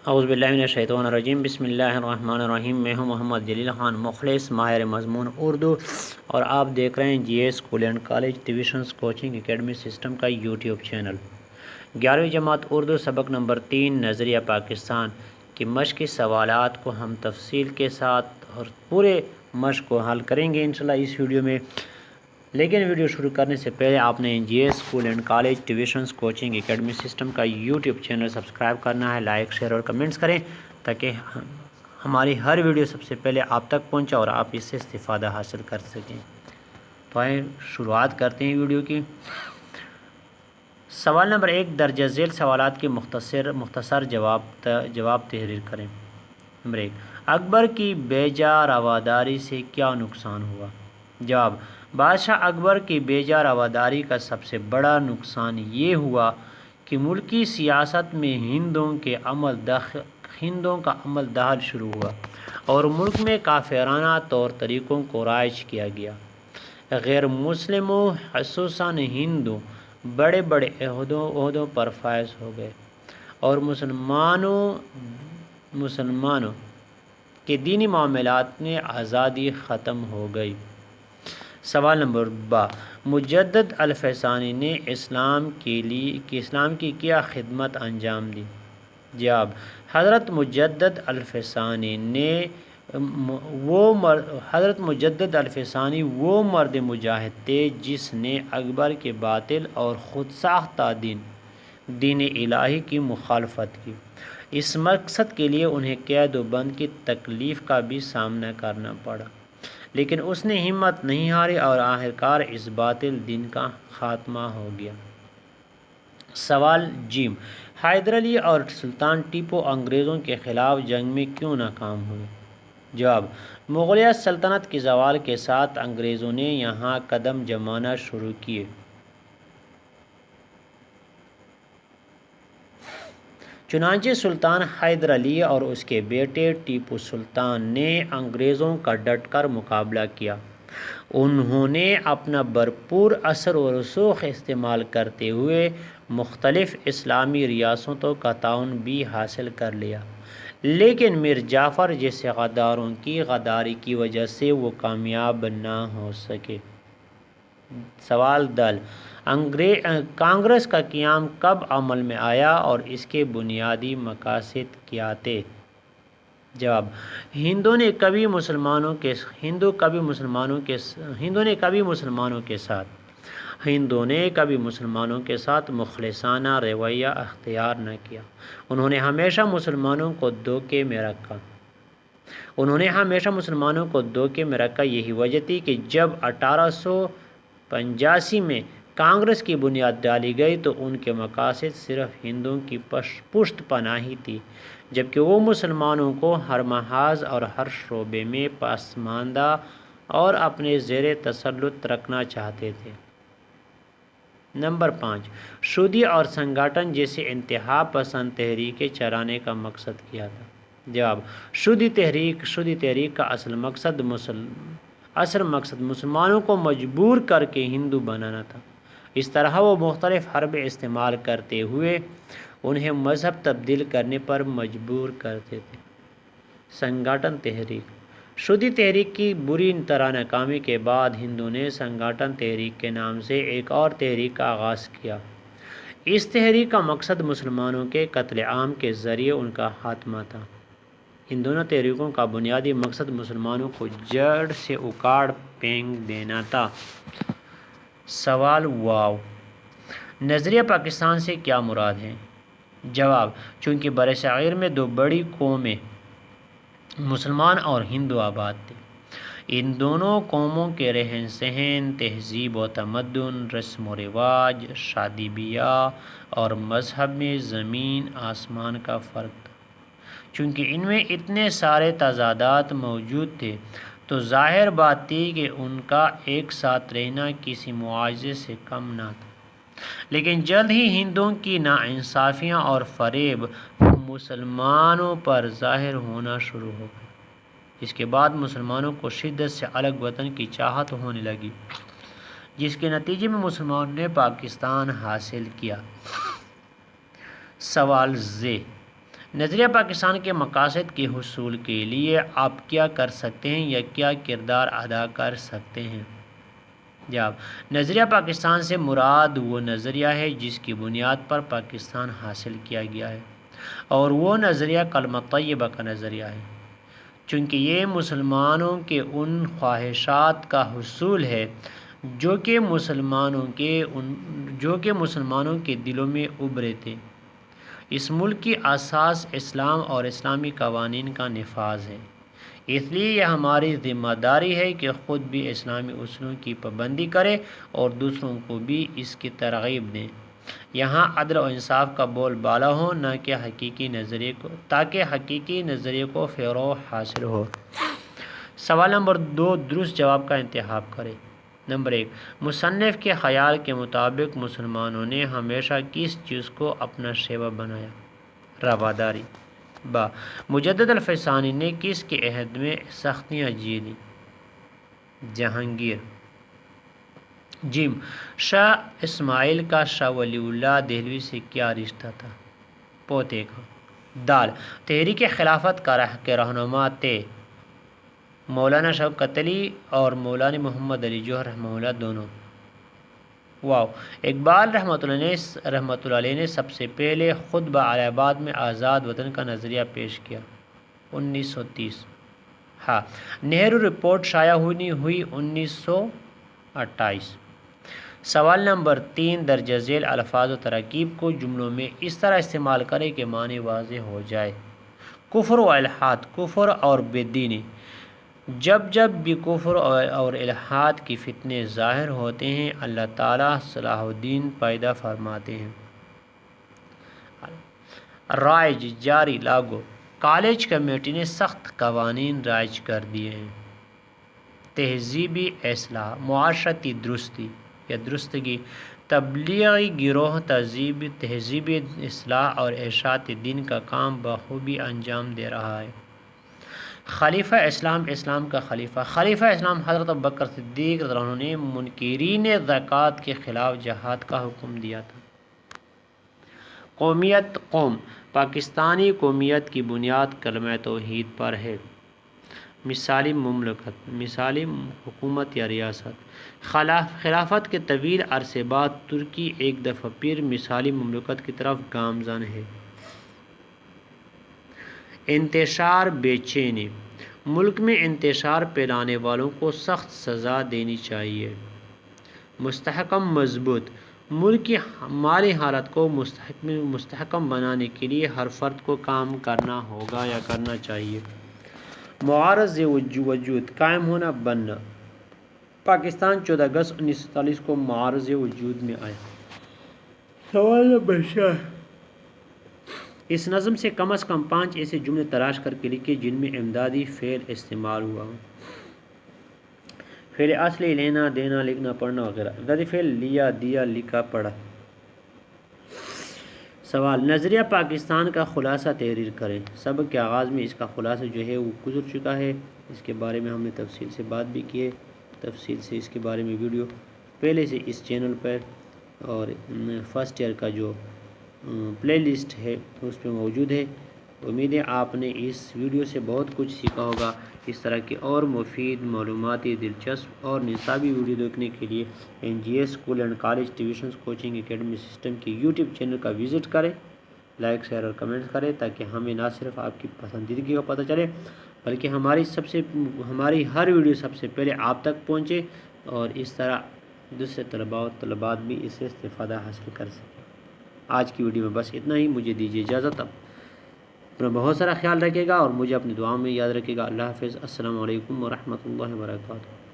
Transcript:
اعوذ باللہ من الشیطان الرجیم، بسم اللہ الرحمن الرحیم۔ میں ہوں محمد جلیل خان، مخلص ماہر مضمون اردو، اور آپ دیکھ رہے ہیں G S school and college tuitions coaching academy system کا یوٹیوب چینل۔ 11ویں جماعت اردو سبق نمبر 3 نظریہ پاکستان کی مشق کے سوالات کو ہم تفصیل کے ساتھ اور پورے مشق کو حل کریں گے انشاءاللہ اس ویڈیو میں۔ لیکن ویڈیو شروع کرنے سے پہلے آپ نے G S school and college tuitions coaching academy system کا یوٹیوب چینل سبسکرائب کرنا ہے، لائک شیئر اور کمنٹس کریں تاکہ ہماری ہر ویڈیو سب سے پہلے آپ تک پہنچے اور آپ اس سے استفادہ حاصل کر سکیں۔ تو آئیں شروعات کرتے ہیں ویڈیو کی۔ سوال نمبر 1، درجہ ذیل سوالات کے مختصر جواب تحریر کریں۔ نمبر 1، اکبر کی بیجا رواداری سے کیا نقصان ہوا؟ جواب، بادشاہ اکبر کی بیجا رواداری کا سب سے بڑا نقصان یہ ہوا کہ ملکی سیاست میں ہندوں کا عمل دخل شروع ہوا اور ملک میں کافرانہ طور طریقوں کو رائج کیا گیا۔ غیر مسلموں خصوصاً ہندو بڑے بڑے عہدوں پر فائز ہو گئے اور مسلمانوں کے دینی معاملات میں آزادی ختم ہو گئی۔ سوال نمبر 2، مجدد الفسانی نے اسلام کی کیا خدمت انجام دی؟ جواب، حضرت مجدد الفسانی وہ مرد مجاہد تھے جس نے اکبر کے باطل اور خود ساختہ دین الہی کی مخالفت کی۔ اس مقصد کے لیے انہیں قید و بند کی تکلیف کا بھی سامنا کرنا پڑا، لیکن اس نے ہمت نہیں ہاری اور آخرکار اس باطل دین کا خاتمہ ہو گیا۔ سوال ج، حیدر علی اور سلطان ٹیپو انگریزوں کے خلاف جنگ میں کیوں ناکام ہوئے؟ جواب، مغلیہ سلطنت کے زوال کے ساتھ انگریزوں نے یہاں قدم جمانا شروع کیے۔ چنانچہ سلطان حیدر علی اور اس کے بیٹے ٹیپو سلطان نے انگریزوں کا ڈٹ کر مقابلہ کیا۔ انہوں نے اپنا بھرپور اثر و رسوخ استعمال کرتے ہوئے مختلف اسلامی ریاستوں کا تعاون بھی حاصل کر لیا، لیکن میر جعفر جیسے غداروں کی غداری کی وجہ سے وہ کامیاب نہ ہو سکے۔ سوال د، کانگریس کا قیام کب عمل میں آیا اور اس کے بنیادی مقاصد کیا تھے؟ جواب، ہندوں نے کبھی مسلمانوں کے ساتھ مخلصانہ رویہ اختیار نہ کیا۔ انہوں نے ہمیشہ مسلمانوں کو دھوکے میں رکھا۔ یہی وجہ تھی کہ جب 1885 میں کانگریس کی بنیاد ڈالی گئی تو ان کے مقاصد صرف ہندوؤں کی پشت پناہی تھی، جبکہ وہ مسلمانوں کو ہر محاذ اور ہر شعبے میں پسماندہ اور اپنے زیر تسلط رکھنا چاہتے تھے۔ نمبر 5، شودی اور سنگھٹن جیسے انتہا پسند تحریکیں چلانے کا مقصد کیا تھا؟ جواب، شودی تحریک کا اصل مقصد مسلمانوں کو مجبور کر کے ہندو بنانا تھا۔ اس طرح وہ مختلف حربے استعمال کرتے ہوئے انہیں مذہب تبدیل کرنے پر مجبور کرتے تھے۔ سنگھٹن تحریک، شودی تحریک کی بری طرح ناکامی کے بعد ہندوؤں نے سنگھٹن تحریک کے نام سے ایک اور تحریک کا آغاز کیا۔ اس تحریک کا مقصد مسلمانوں کے قتل عام کے ذریعے ان کا خاتمہ تھا۔ ان دونوں تحریکوں کا بنیادی مقصد مسلمانوں کو جڑ سے اکھاڑ پھینک دینا تھا۔ سوال واو، نظریہ پاکستان سے کیا مراد ہے؟ جواب، چونکہ برصغیر میں دو بڑی قومیں مسلمان اور ہندو آباد تھے، ان دونوں قوموں کے رہن سہن، تہذیب و تمدن، رسم و رواج، شادی بیاہ اور مذہب میں زمین آسمان کا فرق تھا۔ چونکہ ان میں اتنے سارے تضادات موجود تھے تو ظاہر بات تھی کہ ان کا ایک ساتھ رہنا کسی معاہدے سے کم نہ تھا۔ لیکن جلد ہی ہندوؤں کی ناانصافیاں اور فریب مسلمانوں پر ظاہر ہونا شروع ہو گئے، جس کے بعد مسلمانوں کو شدت سے الگ وطن کی چاہت ہونے لگی، جس کے نتیجے میں مسلمانوں نے پاکستان حاصل کیا۔ سوال ز، نظریہ پاکستان کے مقاصد کے حصول کے لیے آپ کیا کر سکتے ہیں یا کیا کردار ادا کر سکتے ہیں؟ جواب: نظریہ پاکستان سے مراد وہ نظریہ ہے جس کی بنیاد پر پاکستان حاصل کیا گیا ہے، اور وہ نظریہ کلمہ طیبہ کا نظریہ ہے، چونکہ یہ مسلمانوں کے ان خواہشات کا حصول ہے جو کہ مسلمانوں کے دلوں میں ابھرے تھے۔ اس ملک کی اساس اسلام اور اسلامی قوانین کا نفاذ ہے، اس لیے یہ ہماری ذمہ داری ہے کہ خود بھی اسلامی اصولوں کی پابندی کریں اور دوسروں کو بھی اس کی ترغیب دیں۔ یہاں عدل و انصاف کا بول بالا ہو تاکہ حقیقی نظریے کو فروغ حاصل ہو۔ سوال نمبر 2 درست جواب کا انتخاب کریں۔ نمبر 1، مصنف کے خیال کے مطابق مسلمانوں نے ہمیشہ کس چیز کو اپنا شیوا بنایا؟ رواداری۔ با، مجدد الفسانی نے کس کے عہد میں سختیاں جھیلیں؟ جہانگیر۔ جیم، شاہ اسماعیل کا شاہ ولی اللہ دہلوی سے کیا رشتہ تھا؟ پوتے کا۔ دال، تحریک خلافت کے رہنما تھے مولانا شوکت علی اور مولانا محمد علی جوہر رحمہ اللہ دونوں۔ واو، اقبال رحمۃ اللہ علیہ نے سب سے پہلے خطبہ الہ آباد میں آزاد وطن کا نظریہ پیش کیا؟ 1930۔ ہاں، نہرو رپورٹ شائع ہوئی 1928۔ سوال نمبر 3 درجہ ذیل الفاظ و تراکیب کو جملوں میں اس طرح استعمال کریں کہ معنی واضح ہو جائے۔ کفر و الحاد، کفر اور بے دینی۔ جب بھی کفر اور الحاد کی فتنے ظاہر ہوتے ہیں اللہ تعالیٰ صلاح الدین پیدا فرماتے ہیں۔ رائج، جاری، لاگو، کالج کمیٹی نے سخت قوانین رائج کر دیے ہیں۔ تہذیبی اصلاح، معاشرتی درستی یا درستگی، تبلیغی گروہ تہذیبی اصلاح اور ارشاد دین کا کام بخوبی انجام دے رہا ہے۔ خلیفہ اسلام کا خلیفہ اسلام حضرت ابوبکر صدیق رضی اللہ عنہ نے منکرین زکوٰۃ کے خلاف جہاد کا حکم دیا تھا۔ قومیت، قوم، پاکستانی قومیت کی بنیاد کلمہ توحید پر ہے۔ مثالی مملکت، مثالی حکومت یا ریاست۔ خلافت کے طویل عرصے بعد ترکی ایک دفعہ پھر مثالی مملکت کی طرف گامزن ہے۔ انتشار، بے چینی، ملک میں انتشار پھیلانے والوں کو سخت سزا دینی چاہیے۔ مستحکم، مضبوط، ملک کی مالی حالت کو مستحکم بنانے کے لیے ہر فرد کو کام کرنا ہوگا یا کرنا چاہیے۔ معارض وجود، قائم ہونا، بننا۔ پاکستان 14 اگست 1947 کو معارض وجود میں آیا۔ سوال نمبر 4، اس نظم سے کم از کم 5 ایسے جملے تلاش کر کے لکھیں جن میں امدادی فعل استعمال ہوا ہو۔ فعل اصلی لینا، دینا، لکھنا، پڑھنا وغیرہ۔ امدادی فعل لیا، دیا، لکھا، پڑھا۔ سوال، نظریہ پاکستان کا خلاصہ تحریر کریں۔ سبق کے آغاز میں اس کا خلاصہ جو ہے وہ گزر چکا ہے، اس کے بارے میں ہم نے تفصیل سے بات بھی کی ہے، تفصیل سے اس کے بارے میں ویڈیو پہلے سے اس چینل پر اور فرسٹ ایئر کا جو پلے لسٹ ہے اس پہ موجود ہے۔ امید ہے آپ نے اس ویڈیو سے بہت کچھ سیکھا ہوگا۔ اس طرح کی اور مفید، معلوماتی، دلچسپ اور نصابی ویڈیو دیکھنے کے لیے NGS school and college tuitions coaching academy system کی یوٹیوب چینل کا وزٹ کریں، لائک، شیئر اور کمنٹ کریں تاکہ ہمیں نہ صرف آپ کی پسندیدگی کا پتہ چلے بلکہ ہماری ہر ویڈیو سب سے پہلے آپ تک پہنچے اور اس طرح دوسرے طلباء و طلبات بھی اس سے استفادہ حاصل کر سکیں۔ آج کی ویڈیو میں بس اتنا ہی، مجھے دیجیے اجازت۔ اپنا بہت سارا خیال رکھیے گا اور مجھے اپنی دعاؤں میں یاد رکھیے گا۔ اللہ حافظ۔ السلام علیکم ورحمۃ اللہ وبرکاتہ۔